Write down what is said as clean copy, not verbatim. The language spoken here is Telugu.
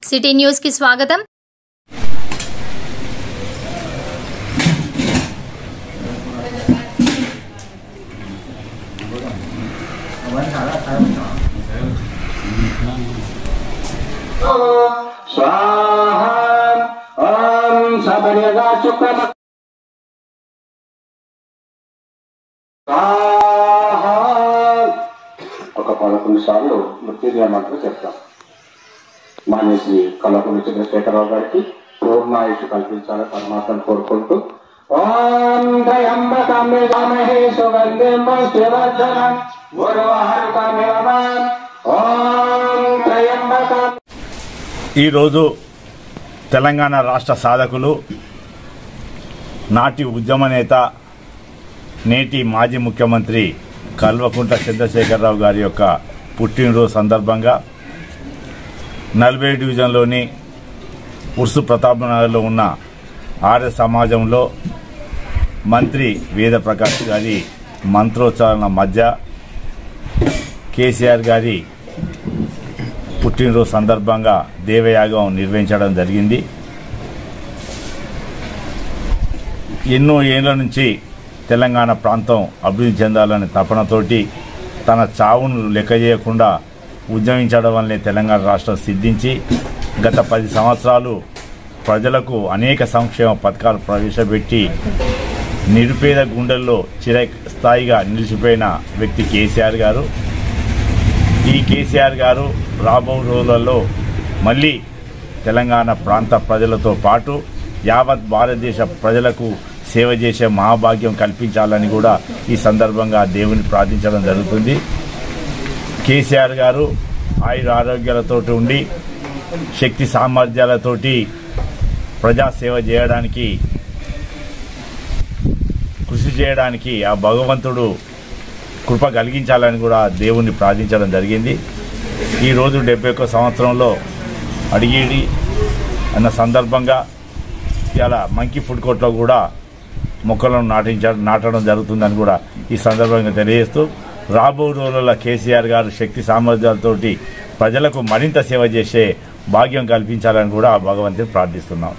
సిటీ న్యూస్ కి స్వాగతం. ఒక 11 సార్లు మృత్యుంజయ మంత్రం చెప్తాం. మానేసి కల్లకుంట్ల చంద్రశేఖరరావు గారికి పూర్ణాయుష్ కల్పించాలని పరమాత్మను కోరుకుంటూ ఓం త్రయంబకం యజామహే సుగంధిం పుష్టివర్ధనం ఉర్వారుకమివ ఓం త్రయంబకం. ఈరోజు తెలంగాణ రాష్ట్ర సాధకులు, నాటి ఉద్యమ నేత, నేటి మాజీ ముఖ్యమంత్రి కల్వకుంట్ల చంద్రశేఖరరావు గారి యొక్క పుట్టినరోజు సందర్భంగా 40 డివిజన్లోని ఉర్సు ప్రతాప్ నగర్లో ఉన్న ఆర్య సమాజంలో మంత్రి వేద ప్రకాష్ గారి మంత్రోచ్చారణ మధ్య కేసీఆర్ గారి పుట్టినరోజు సందర్భంగా దేవయాగం నిర్వహించడం జరిగింది. ఎన్నో ఏళ్ల నుంచి తెలంగాణ ప్రాంతం అభివృద్ధి చెందాలనే తపనతోటి తన చావును లెక్క చేయకుండా ఉద్యమించడం వల్లే తెలంగాణ రాష్ట్రం సిద్ధించి గత 10 సంవత్సరాలు ప్రజలకు అనేక సంక్షేమ పథకాలు ప్రవేశపెట్టి నిరుపేద గుండెల్లో చిరస్థాయిగా నిలిచిపోయిన వ్యక్తి కేసీఆర్ గారు. ఈ కేసీఆర్ గారు రాబో రోజులలో మళ్ళీ తెలంగాణ ప్రాంత ప్రజలతో పాటు యావత్ భారతదేశ ప్రజలకు సేవ చేసే మహాభాగ్యం కల్పించాలని కూడా ఈ సందర్భంగా దేవుని ప్రార్థించడం జరుగుతుంది. కేసీఆర్ గారు ఆయుర ఆరోగ్యాలతో ఉండి శక్తి సామర్థ్యాలతోటి ప్రజాసేవ చేయడానికి, కృషి చేయడానికి ఆ భగవంతుడు కృప కలిగించాలని కూడా దేవుణ్ణి ప్రార్థించడం జరిగింది. ఈరోజు 71 సంవత్సరంలో అడిగేడి అన్న సందర్భంగా ఇలా మంకీ ఫుడ్ కోర్ట్లో కూడా మొక్కలను నాటడం జరుగుతుందని కూడా ఈ సందర్భంగా తెలియజేస్తూ రాబో రోజులలో కేసీఆర్ గారు శక్తి సామర్థ్యాలతోటి ప్రజలకు మరింత సేవ చేసే భాగ్యం కల్పించాలని కూడా భగవంతుని ప్రార్థిస్తున్నాం.